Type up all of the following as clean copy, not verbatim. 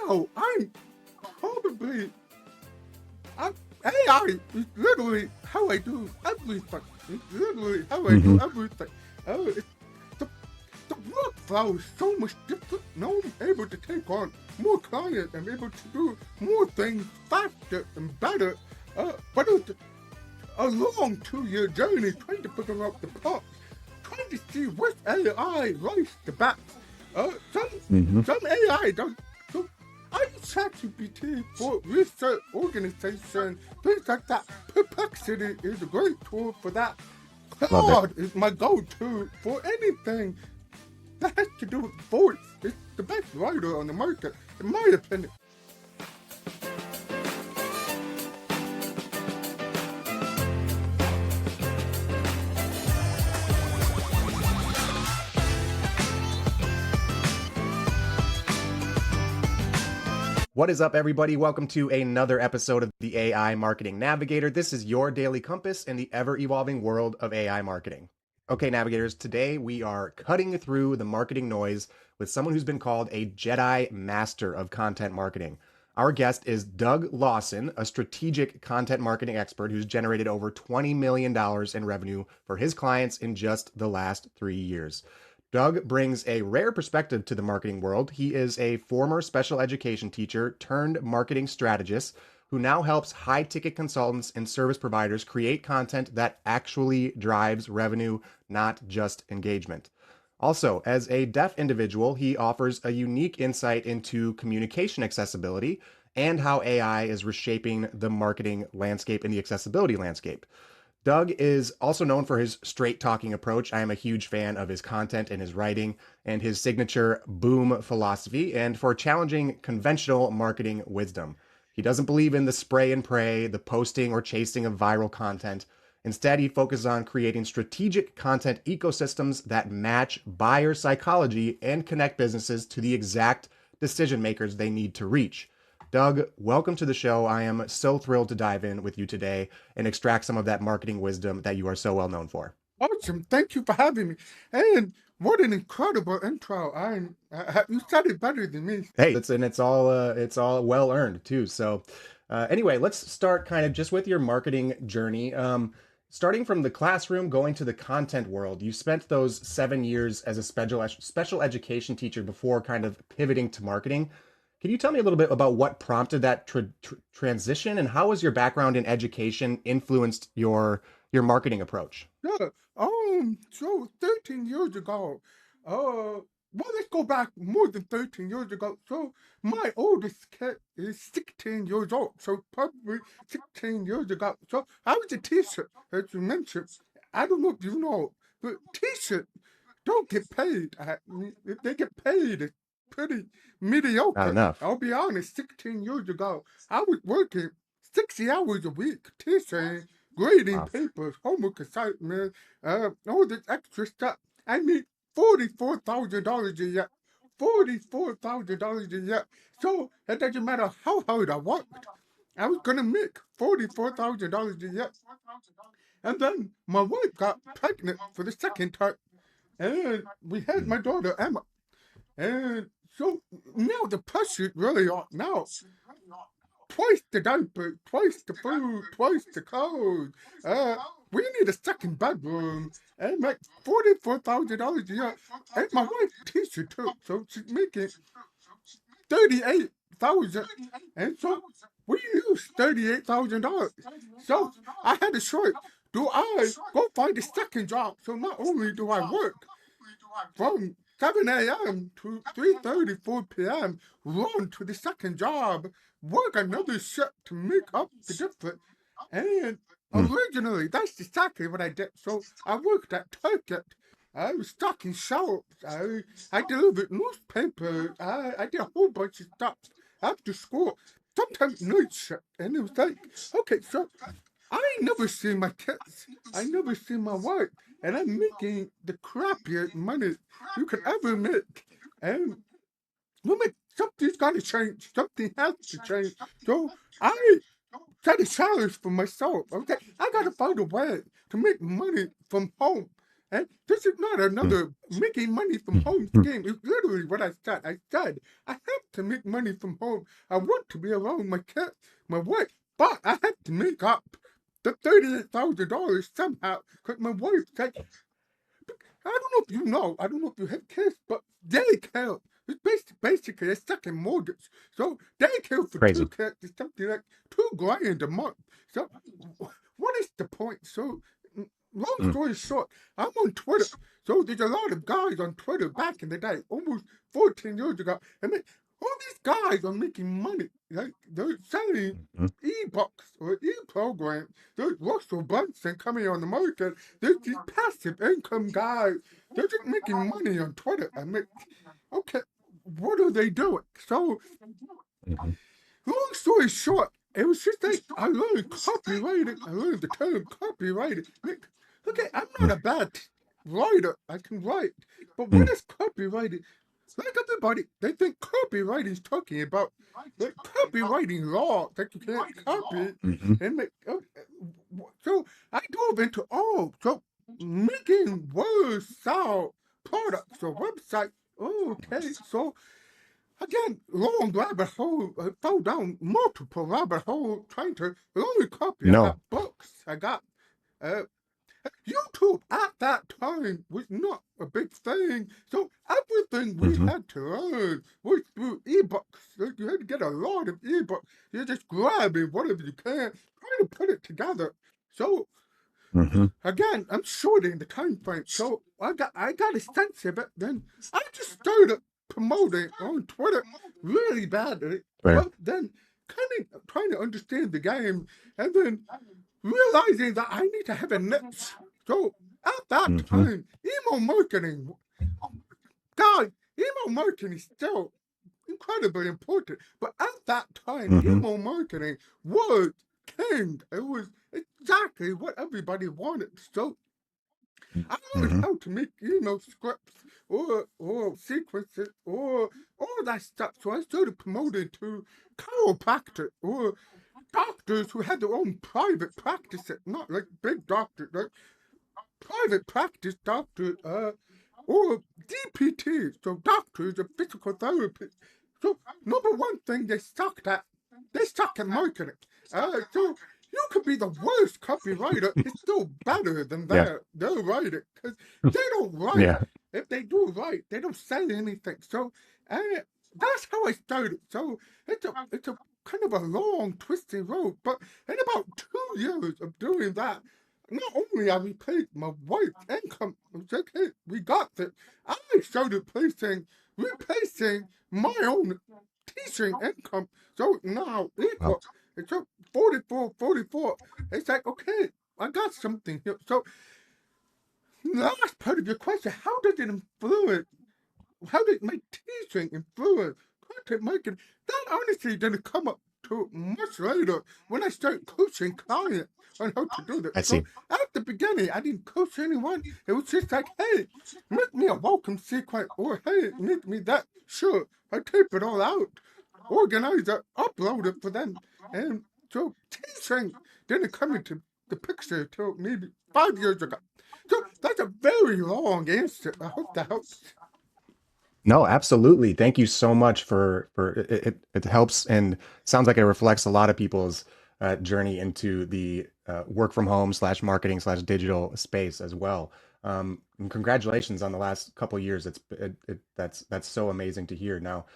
now I'm probably, I'm, AI is literally how I do everything. It's literally how I do hmm everything. It's the, the workflow is so much different. Now I'm able to take on more clients. I'm able to do more things faster and better. But it was a long 2-year journey trying to figure out the parts, trying to see which AI writes the best. Some hmm AI don't. So I use ChatGPT for research, organization, things like that. Perplexity is a great tool for that. Love it. Claude is my go-to for anything that has to do with voice. It's the best writer on the market, in my opinion. What is up, everybody? Welcome to another episode of the AI Marketing Navigator. This is your daily compass in the ever-evolving world of AI marketing. Okay, navigators, today we are cutting through the marketing noise with someone who's been called a Jedi Master of content marketing. Our guest is Doug Lawson, a strategic content marketing expert who's generated over $20 million in revenue for his clients in just the last 3 years. Doug brings a rare perspective to the marketing world. He is a former special education teacher turned marketing strategist who now helps high-ticket consultants and service providers create content that actually drives revenue, not just engagement. Also, as a deaf individual, he offers a unique insight into communication accessibility and how AI is reshaping the marketing landscape and the accessibility landscape. Doug is also known for his straight talking approach. I am a huge fan of his content and his writing and his signature boom philosophy, and for challenging conventional marketing wisdom. He doesn't believe in the spray and pray, the posting or chasing of viral content. Instead, he focuses on creating strategic content ecosystems that match buyer psychology and connect businesses to the exact decision makers they need to reach. Doug, welcome to the show. I am so thrilled to dive in with you today and extract some of that marketing wisdom that you are so well known for. Awesome. Thank you for having me. And what an incredible intro. You said it better than me. Hey, it's all well earned too. So, anyway, let's start kind of just with your marketing journey. Starting from the classroom, going to the content world. You spent those 7 years as a special education teacher before kind of pivoting to marketing. Can you tell me a little bit about what prompted that transition, and how has your background in education influenced your marketing approach? Yeah. So 13 years ago, well, let's go back more than 13 years ago. So my oldest kid is 16 years old. So probably 16 years ago. So I was a teacher, as you mentioned. I don't know if you know, but teachers don't get paid. If they get paid, it's pretty Not mediocre. enough. I'll be honest, 16 years ago, I was working 60 hours a week teaching, grading Wow. papers, homework assignments, all this extra stuff. I made $44,000 a year. $44,000 a year. So it doesn't matter how hard I worked. I was gonna make $44,000 a year. And then my wife got pregnant for the second time. And we had Mm. my daughter Emma. And so now the pressure really on now. Twice the diaper, twice the food, twice the clothes. Uh, we need a second bedroom and like $44,000 a year. And my wife teacher too, so she's making 38,000. And so we use $38,000. So I had a choice. Do I go find a second job? So not only do I work from 7 a.m. to 3:30, 4 p.m., run to the second job, work another shift to make up the difference. And Mm. originally, that's exactly what I did. So I worked at Target. I was stocking shelves. I delivered newspapers. I did a whole bunch of stuff after school. Sometimes night shift. And it was like, okay, so I never see my kids. I never see my wife. And I'm making the crappiest money you could ever make. And something's got to change. Something has to change. So I set a challenge for myself. Okay, I got to find a way to make money from home. And this is not another making money from home scheme. It's literally what I said. I said I have to make money from home. I want to be around my kids, my wife, but I have to make up the $38,000 somehow. Because my wife said, I don't know if you know, I don't know if you have kids, but daycare is basically a second mortgage. So daycare for Crazy. 2 kids is something like $2,000 a month. So what is the point? So long story short, I'm on Twitter. So there's a lot of guys on Twitter back in the day, almost 14 years ago. I mean, all these guys are making money. Like they're selling e-books or e-programs. There's Russell Brunson coming on the market. There's these passive income guys. They're just making money on Twitter. I mean, okay, what are they doing? So, long story short, it was just like I learned copywriting. I learned the term copywriting. Like, okay, I'm not a bad writer. I can write. But what is copywriting? Like everybody, they think copywriting is talking about like copywriting law that you can't copy and make. So I dove into so making words sound products or websites. Okay, so again, long rabbit hole. I fell down multiple rabbit holes trying to learn copy. I got books. I got YouTube at that time was not a big thing. So everything we had to learn was through ebooks. So you had to get a lot of ebooks. You're just grabbing whatever you can, trying to put it together. So again, I'm shorting the time frame. So I got a sense of it. Then I just started promoting on Twitter really badly. But then kind of trying to understand the game, and then realizing that I need to have a niche. So at that time, email marketing, guys, email marketing is still incredibly important. But at that time, email marketing was king. It was exactly what everybody wanted. So I learned how to make email scripts or sequences or all that stuff. So I started promoting to chiropractors or doctors who had their own private practices, not like big doctors, like private practice doctors, or DPTs, so doctors of physical therapy. So number one thing they suck at marketing. So you could be the worst copywriter, it's still better than their writing, because they don't write. If they do write, they don't say anything. So that's how I started. So it's a kind of a long, twisting road. But in about 2 years of doing that, not only I repaid my wife's income, okay, we got it. I started replacing my own teaching income. So now equal. It's up 44. It's like, okay, I got something here. So the last part of your question, how did it influence? How did my teaching influence content marketing? That honestly didn't come up to much later when I started coaching clients on how to do this. I see. So at the beginning, I didn't coach anyone. It was just like, hey, make me a welcome sequence, or hey, make me that. Sure, I tape it all out, organize it, upload it for them. And so teaching didn't come into the picture until maybe 5 years ago. So that's a very long answer. I hope that helps. No, absolutely. Thank you so much for it. It helps and sounds like it reflects a lot of people's journey into the work from home / marketing / digital space as well. And congratulations on the last couple of years. That's so amazing to hear. Now,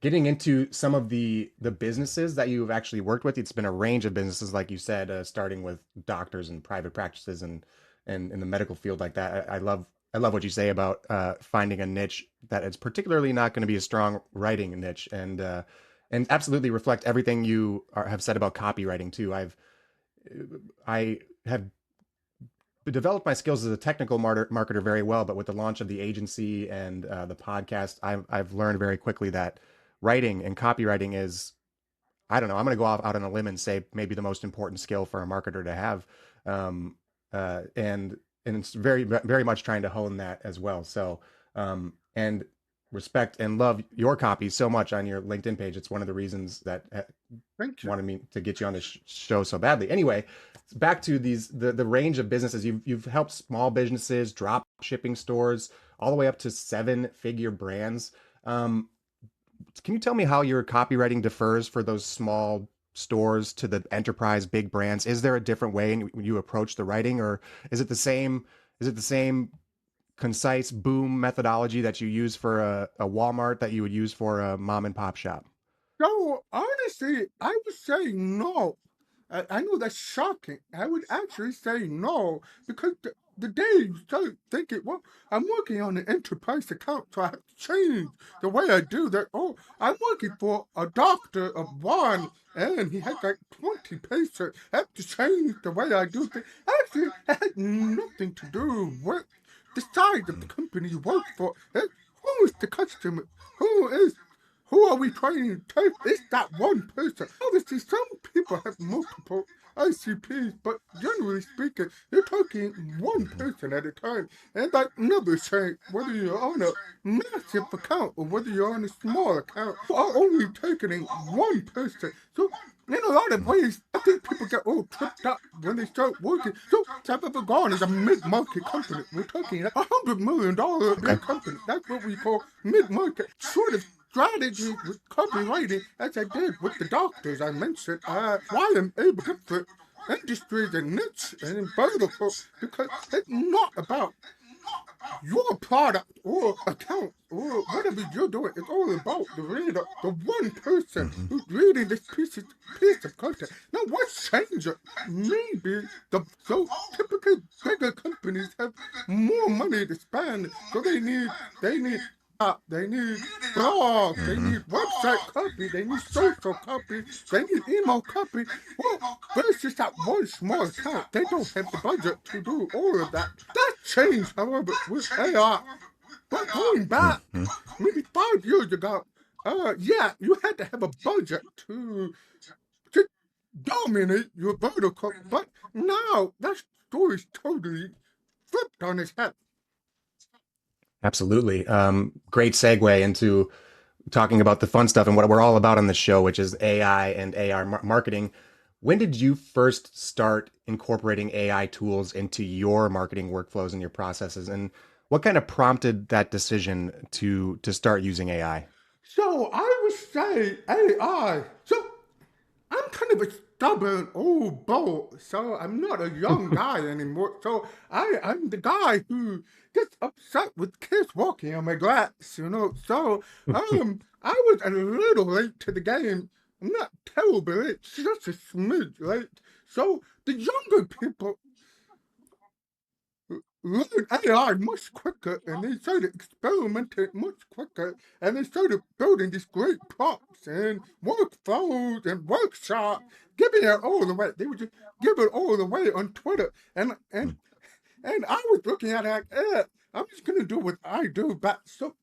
getting into some of the businesses that you've actually worked with, it's been a range of businesses, like you said, starting with doctors and private practices and in the medical field like that. I love what you say about finding a niche that is particularly not going to be a strong writing niche, and absolutely reflect everything you have said about copywriting too. I have developed my skills as a technical marketer very well, but with the launch of the agency and the podcast, I've learned very quickly that writing and copywriting is, I don't know, I'm going to go out on a limb and say maybe the most important skill for a marketer to have. And it's very much trying to hone that as well. So, and respect and love your copy so much on your LinkedIn page. It's one of the reasons that wanted me to get you on this show so badly. Anyway, back to the range of businesses. You've helped small businesses, drop shipping stores, all the way up to seven-figure brands. Um, can you tell me how your copywriting differs for those small stores to the enterprise big brands? Is there a different way when you approach the writing, or is it the same? Is it the same concise boom methodology that you use for a Walmart that you would use for a mom and pop shop? So honestly, I would say no. I know that's shocking. I would actually say no because the day you start thinking, well, I'm working on an enterprise account, so I have to change the way I do that. Oh, I'm working for a doctor of one, and he has like 20 patients. I have to change the way I do things. Actually, it had nothing to do with the size of the company you work for. Who is the customer? Who is who are we trying to take? It's that one person. Obviously, some people have multiple ICPs, but generally speaking, you're talking one person at a time. And that never change whether you're on a massive account or whether you're on a small account. You are only taking in one person. So in a lot of ways, I think people get all tripped up when they start working. So I've ever gone is a mid-market company. We're talking $100 million Okay. big company. That's what we call mid-market. Sort of strategy with copywriting, as I did with the doctors I mentioned, why I'm able to put industries and niche and vertical, because it's not about your product or account or whatever you're doing. It's all about the reader, the one person Hmm. who's reading this piece of content. Now, what's changing? Maybe so typically bigger companies have more money to spend, so they need they need blogs, they Hmm. need website copy, they need social copy, they need email copy. Well, versus that one small account, they don't have the budget to do all of that. That changed, however, with AI. But going back, Hmm. maybe 5 years ago, yeah, you had to have a budget to dominate your vertical. But now that story's totally flipped on its head. Absolutely. Great segue into talking about the fun stuff and what we're all about on the show, which is AI and AR marketing. When did you first start incorporating AI tools into your marketing workflows and your processes? And what kind of prompted that decision to start using AI? So I would say AI. So I'm kind of a stubborn old bull, so I'm not a young guy anymore. So I'm the guy who gets upset with kids walking on my glass. So I was a little late to the game. I'm not terribly late, just a smidge late. So the younger people learned AI much quicker, and they started experimenting much quicker, and they started building these great prompts and workflows and workshops, giving it all away. They would just give it all away on Twitter, and I was looking at it like, I'm just gonna do what I do. But so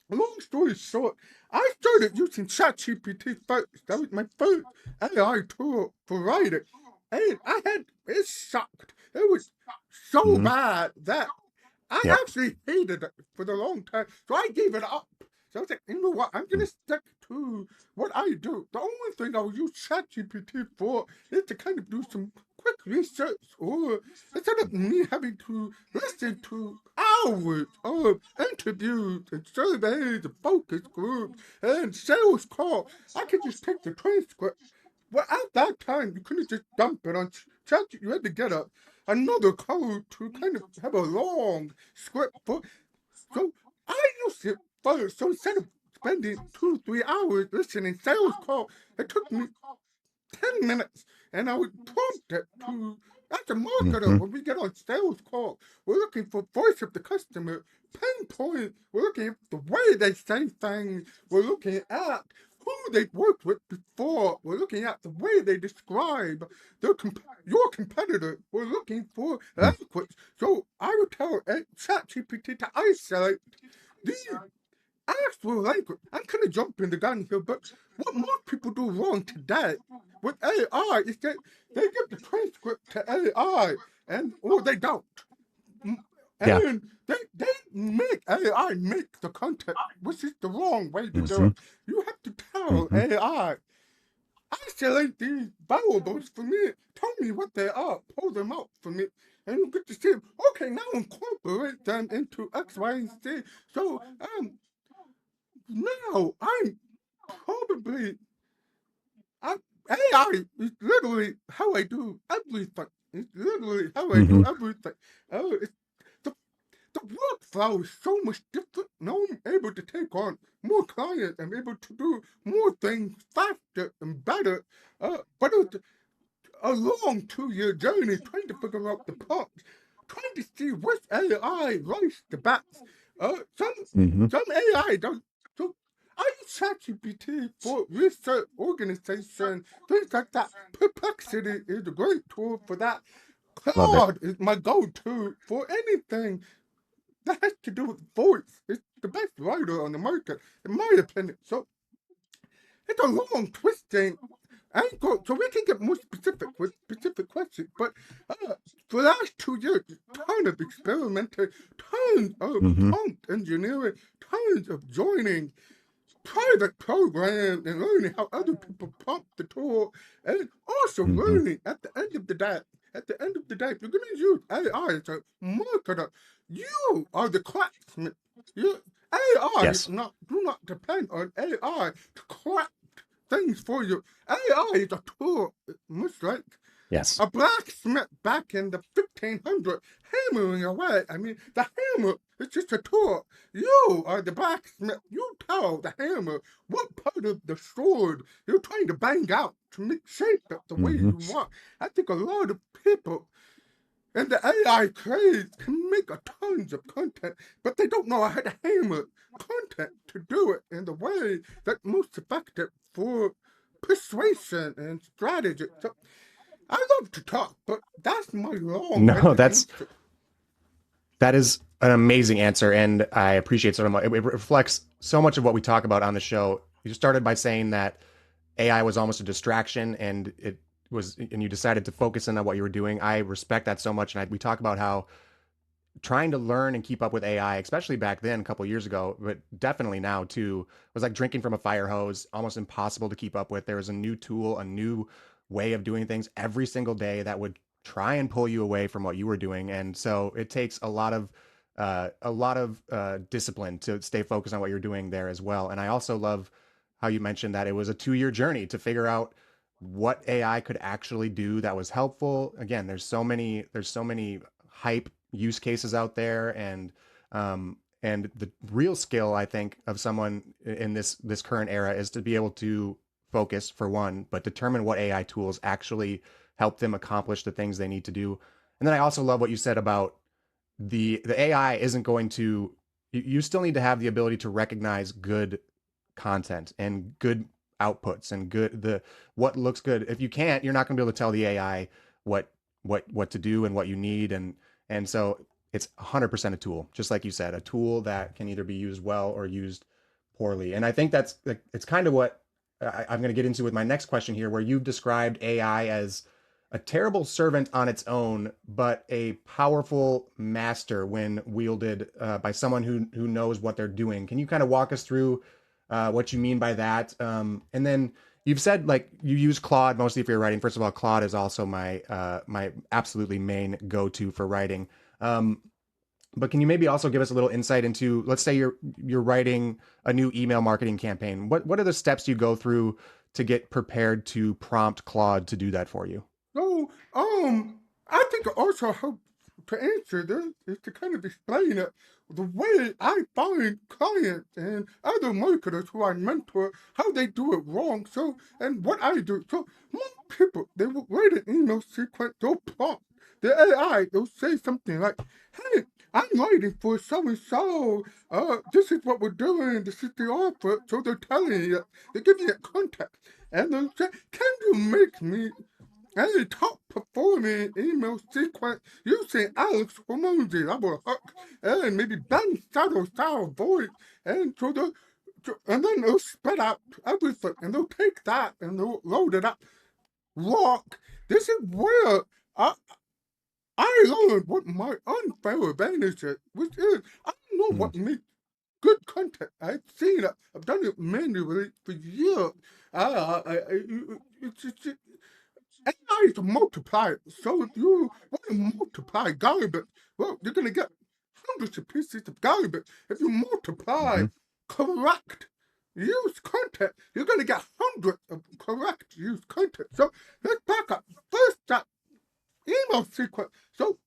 long story short, I started using ChatGPT first. That was my first AI tool for writing. And it sucked. It was so Hmm. bad that I Yep. actually hated it for the long time. So I gave it up. So I was like, you know what? I'm going to stick to what I do. The only thing I'll use ChatGPT for is to kind of do some quick research, or instead of me having to listen to hours of interviews and surveys and focus groups and sales calls, I could just take the transcript. Well, at that time, you couldn't just dump it on chat. You had to get another code to kind of have a long script for. So I used it first. So instead of spending 2, 3 hours listening sales call, it took me 10 minutes, and I would prompt it to, as a marketer, Hmm. when we get on sales call, we're looking for voice of the customer, pain point, we're looking at the way they say things, we're looking at who they've worked with before, we're looking at the way they describe your competitor, we're looking for language. So I would tell ChatGPT to isolate the actual language. I'm kind of jumping the gun here, but what most people do wrong today with AI is that they give the transcript to AI, or they don't. Mm, Yeah. And they make AI make the content, which is the wrong way to do Hmm. it. You have to tell Hmm. AI, isolate these variables for me, tell me what they are, pull them out for me. and you get to see, okay, now incorporate them into X, Y, and Z. So, now I'm probably, I, AI is literally how I do everything. It's literally how I do Hmm. everything. It's the, the workflow is so much different. Now I'm able to take on more clients. I'm able to do more things faster and better. But it's a long 2-year journey trying to figure out the prompts, trying to see which AI writes the best. Some Hmm. AI does. So I use ChatGPT for research, organization, things like that. Perplexity is a great tool for that. Love it. Claude is my go-to for anything that has to do with voice. It's the best writer on the market, in my opinion. So it's a long, twisting angle, so we can get more specific with specific questions. But for the last 2 years, ton of experimenting, tons of Hmm. prompt engineering, tons of joining private programs and learning how other people prompt the tool, and also Hmm. learning at the end of the day. At the end of the day, if you're going to use AI as a marketer, you are the craftsman. You AI Yes. not do not depend on AI to craft things for you. AI is a tool, much like Yes. a blacksmith back in the 1500s, hammering away. I mean, the hammer is just a tool. You are the blacksmith. You tell the hammer what part of the sword you're trying to bang out to make shape it the way Hmm. you want. I think a lot of people in the AI craze can make a tons of content, but they don't know how to hammer content to do it in the way that's most effective for persuasion and strategy. So I love to talk, but that's my No, long-winded that's answer. that is an amazing answer, and I appreciate so much. It reflects so much of what we talk about on the show. You started by saying that AI was almost a distraction, and and you decided to focus in on what you were doing. I respect that so much, and we talk about how trying to learn and keep up with AI, especially back then, a couple of years ago, but definitely now too, was like drinking from a fire hose, almost impossible to keep up with. There was a new tool, a new way of doing things every single day that would try and pull you away from what you were doing. And so it takes a lot of discipline to stay focused on what you're doing there as well. And I also love how you mentioned that it was a 2-year journey to figure out what AI could actually do that was helpful. Again, there's so many hype use cases out there, and the real skill I think of someone in this current era is to be able to focus for one, but determine what AI tools actually help them accomplish the things they need to do. And then I also love what you said about the AI isn't going to you still need to have the ability to recognize good content and good outputs and good the what looks good. If you can't, you're not going to be able to tell the AI what what to do and what you need, and so it's 100% a tool, just like you said, a tool that can either be used well or used poorly. And I think that's like it's kind of what I'm going to get into with my next question here, where you've described AI as a terrible servant on its own, but a powerful master when wielded by someone who knows what they're doing. Can you kind of walk us through what you mean by that? And then you've said like you use Claude mostly for your writing. First of all, Claude is also my absolutely main go-to for writing. But can you maybe also give us a little insight into, let's say you're writing a new email marketing campaign. What are the steps you go through to get prepared to prompt Claude to do that for you? So, I think it also helps to answer this is to kind of explain it the way I find clients and other marketers who I mentor, how they do it wrong. So, and what I do. So, most people, they will write an email sequence, they'll prompt the AI, they'll say something like, hey, I'm writing for so and so. This is what we're doing. This is the offer. So they're telling you, they give you that context. And they'll say, can you make me a top performing email sequence using Alex Ramondi, Double Hook, and maybe Ben Saddle style voice, and and then they'll spread out everything, and they'll take that and they'll load it up. Rock. This is where I, I learned what my unfair advantage is, which is I know Mm. what makes good content. I've seen it. I've done it manually for years. It's AI is a multiplier. So if you want to multiply garbage, well, you're going to get hundreds of pieces of garbage. If you multiply correct used content, you're going to get hundreds of correct used content. So let's back up. First, that email sequence. So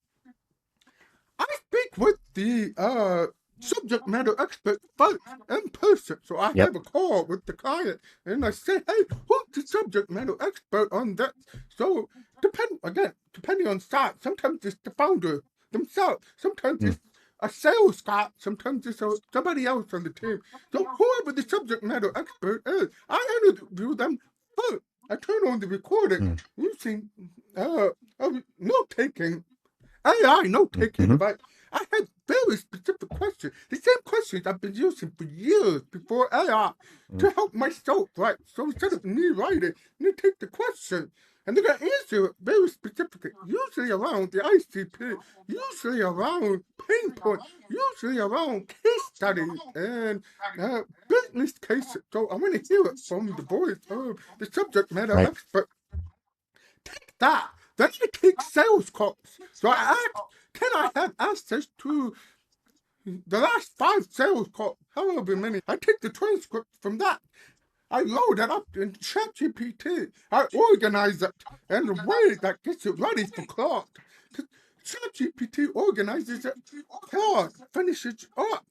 I speak with the subject matter expert first in person. So I have a call with the client and I say, hey, who's the subject matter expert on that? So depending on site, sometimes it's the founder themselves, sometimes it's a sales guy, sometimes it's somebody else on the team. So whoever the subject matter expert is, I interview them first. I turn on the recording using note-taking AI note-taking device. I had very specific questions. The same questions I've been using for years before AI to help myself, right? So instead of me writing, they take the question and they're going to answer it very specifically, usually around the ICP, usually around pain points, usually around case studies and business cases. So I want to hear it from the voice of the subject matter expert. Take that. Then I take sales calls. So I ask, can I have access to the last 5 sales calls, however many? I take the transcript from that. I load it up in ChatGPT. I organize it in a way that gets it ready for Claude. ChatGPT organizes it. Claude finishes it up.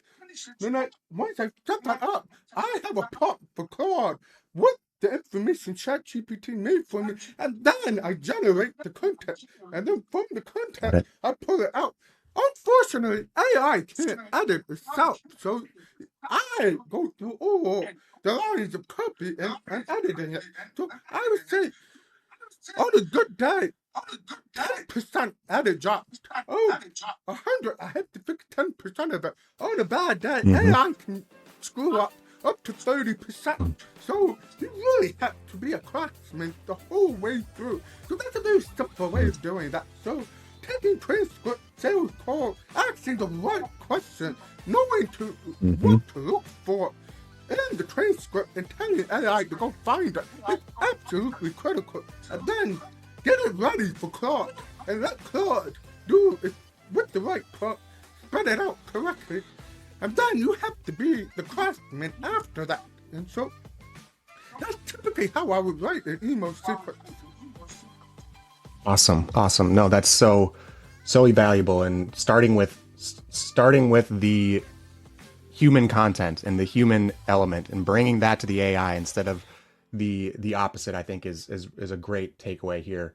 Then once I set that up, I have a prompt for Claude with the information ChatGPT made for me, and then I generate the content. And then from the content, I pull it out. Unfortunately, AI can't edit itself, so I go through all the lines of copy and editing it. So I would say, on a good day, 10% edit drops. Oh, 100, I have to fix 10% of it. On a bad day, AI can screw up to 30%. So you really have to be a craftsman the whole way through. So that's a very simple way of doing that. So taking transcript, sales call, asking the right question, knowing what to look for in the transcript and telling AI to go find it is absolutely critical. And then get it ready for Claude and let Claude do it with the right prompt, spread it out correctly. And then you have to be the craftsman after that. And so that's typically how I would write an email sequence. Awesome. No, that's so valuable. And starting with the human content and the human element and bringing that to the AI instead of the opposite, I think is a great takeaway here.